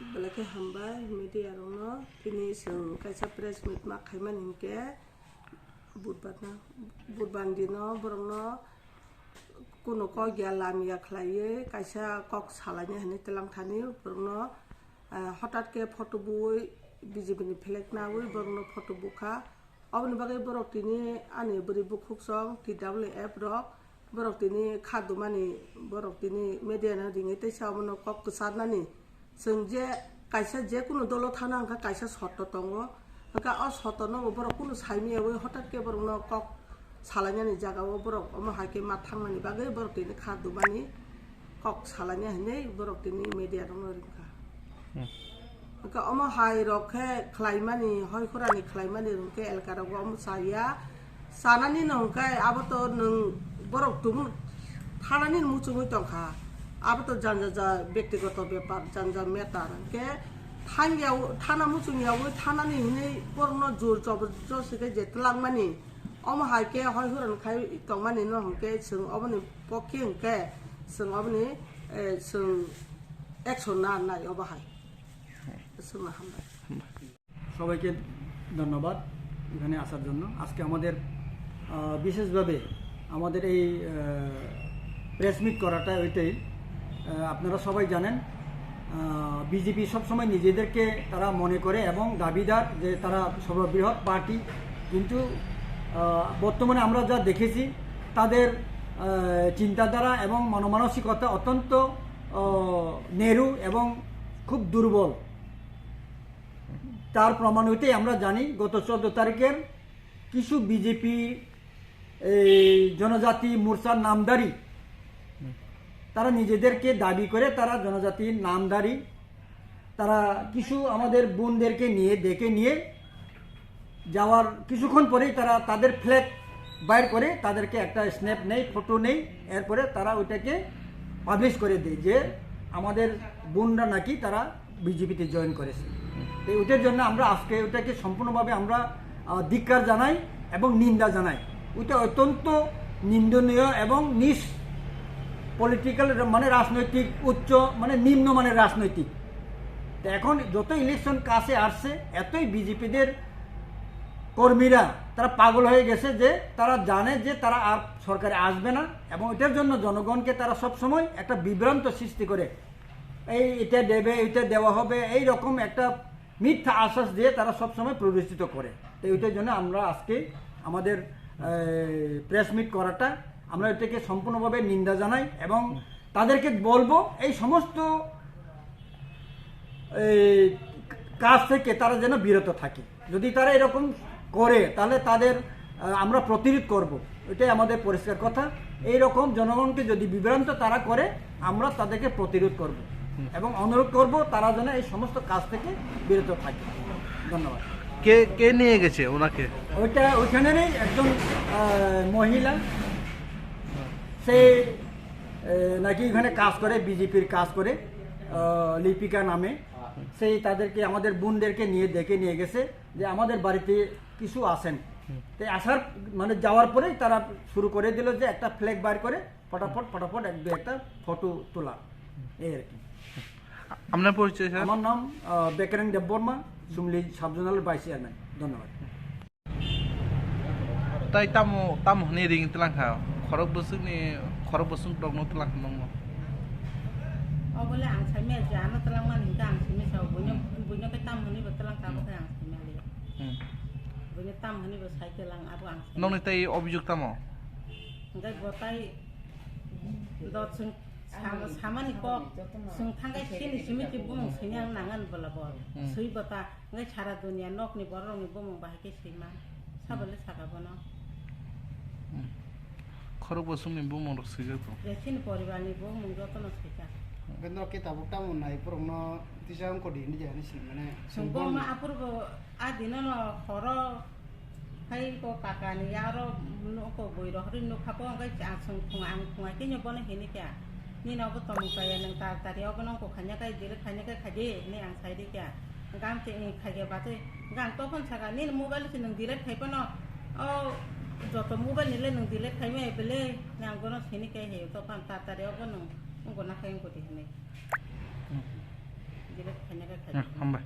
Belakang hamba media rono kini sing kaisa press meet mak khaiman hingke budban dino borongno kuno ko gyalam ya khlaye kaisa kok salanya hene telang thani borongno হঠাৎ ke photo bui BJP ni flag na ui borongno photo buka obni bagai borok tini ani buri bukhuk song TWF rok borok tini khadumani borok tini media na ringe te samono kok kusarnani जों जे कायसा जे कुनो दल थाना अंका कायसा सत्त दंगो अंका अ सत्त नंगो बरक कुनो साइमियाबो हठात के बरकनो कक सालायनानि जागावो बरक अमा हाके मा थांनानि बागै बरक तिनि खादुमानि कक सालायना हने बरक तिनि मिडिया दङ रिंका अंका अमा हाय रखे खलाइमानि हय खरानि खलाइमानि रुके एलकारागो अम साया सानानि नंका आबो नों बरक तुम थानानि मुचुङै दंखा अब तो जानजा व्यक्तिगत व्यापार जानजा मेटार के थाना मुचुंगियाव थानानि हिनै परनो जोर जबरदस्त के जेतलांमानि अम हायके हय हुरन खाय तंमानि न हमके जों अबनि पक्षे हंके जों अबनि जों एक्शन ना नाय अबहाय जों हामबाय সবাইকে ধন্যবাদ এখানে আসার জন্য আজকে আমাদের বিশেষভাবে আমাদের এই প্রেস মিট করাটা ওইটাই আপনারা সবাই জানেন বিজেপি সবসময় নিজেদেরকে তারা মনে করে এবং দাবিদার যে তারা সর্ববৃহৎ পার্টি কিন্তু বর্তমানে আমরা যা দেখেছি তাদের চিন্তাধারা এবং মনমানসিকতা অত্যন্ত নেরু এবং খুব দুর্বল তার প্রমাণ হইতেই আমরা জানি গত 14 তারিখের কিছু বিজেপি জনজাতি মোর্চার নামদারি তারা নিজেদেরকে দাবি করে তারা জনজাতির নামদারি তারা কিছু আমাদের বোনদেরকে নিয়ে ডেকে নিয়ে যাওয়ার কিছুক্ষণ পরেই তারা তাদের ফ্ল্যাগ বাইর করে তাদেরকে একটা স্ন্যাপ নেই ফটো নেই এরপরে তারা ওইটাকে পাবলিশ করে দেয় যে আমাদের বোনরা নাকি তারা বিজেপিতে জয়েন করেছে তো ওইটার জন্য আমরা আজকে ওইটাকে সম্পূর্ণভাবে আমরা ধিক্কার জানাই এবং নিন্দা জানাই ওইটা অত্যন্ত নিন্দনীয় এবং পলিটিক্যাল মানে রাজনৈতিক উচ্চ মানে নিম্নমানের রাজনৈতিক তো এখন যত ইলেকশন কাছে আসছে এতই বিজেপিদের কর্মীরা তারা পাগল হয়ে গেছে যে তারা জানে যে তারা আর সরকারে আসবে না এবং এটার জন্য জনগণকে তারা সবসময় একটা বিভ্রান্ত সৃষ্টি করে এটা দেবে এটা দেওয়া হবে এই রকম একটা মিথ্যা আশ্বাস দিয়ে তারা সবসময় প্ররোচিত করে তো ওইটার জন্য আমরা আজকে আমাদের প্রেস মিট করাটা আমরা এটাকে সম্পূর্ণভাবে নিন্দা জানাই এবং তাদেরকে বলবো এই সমস্ত কাজ থেকে তারা যেন বিরত থাকে যদি তারা এরকম করে তাহলে তাদের আমরা প্রতিরোধ করব এটাই আমাদের পরিষ্কার কথা এই রকম জনগণকে যদি বিভ্রান্ত তারা করে আমরা তাদেরকে প্রতিরোধ করব এবং অনুরোধ করব তারা যেন এই সমস্ত কাজ থেকে বিরত থাকে ধন্যবাদ কে কে নিয়ে গেছে ওনাকে ওইখানেরই একজন মহিলা সে নাকি এখানে কাজ করে বিজেপির কাজ করে লিপিকা নামে সেই তাদেরকে আমাদের বোনদেরকে নিয়ে ডেকে নিয়ে গেছে যে আমাদের বাড়িতে কিছু আসেন তাই আসার মানে যাওয়ার পরেই তারা শুরু করে দিল যে একটা ফ্ল্যাগ বার করে ফটাফট একটা ফটো তোলা এই আর কি আপনার পরিচয় স্যার আমার নাম বেকেরেন দেববর্মা সুমলি সাবজোনাল ভাইস চেয়ারম্যান ধন্যবাদ তাই তাম হনি রিং তেলাং খা খরব বসুন দংনো তেলাং দংনো বলে আং সাইমে জানো তেলাং মান হিংকা আং সাইমে সাও বইনো কে তাম হনি বতলাং কাবো কে আং সাইমে লিয়া বইনো তাম হনি ব সাইকেলাং আবো আং সাইমে নংনি তাই অভিযোগ তামো ngay botai dot sung samani ko sung thangai sini simiti bumung sinyang nangan bola bor sui bota ngay chara dunia nok ni borong ni bumung bahake sima sabale sakabono খরব বসুন নি বুমং রসিগে তো resin poribar ni bumung jotono sika Bendo kita bukta mun nai purungno tisang kodi ini jani sih mana sung boma apurbo adino no horo hai ko kakani yaro no ko boiro hrin no khapo ngai cha sung khungai ke nyobone hini kya ni no ko tomu kaya nang ta tari obono ko khanya kai dire khanya kai khaje ni ang sai de kya gam te khage bate gam to kon saga ni mobile se nang dire khai pano o joto mobile ni le nang dire khai me bele nang gono hini kai he to pan ta tari obono ko na khai ko di hini dire này cái হামবাই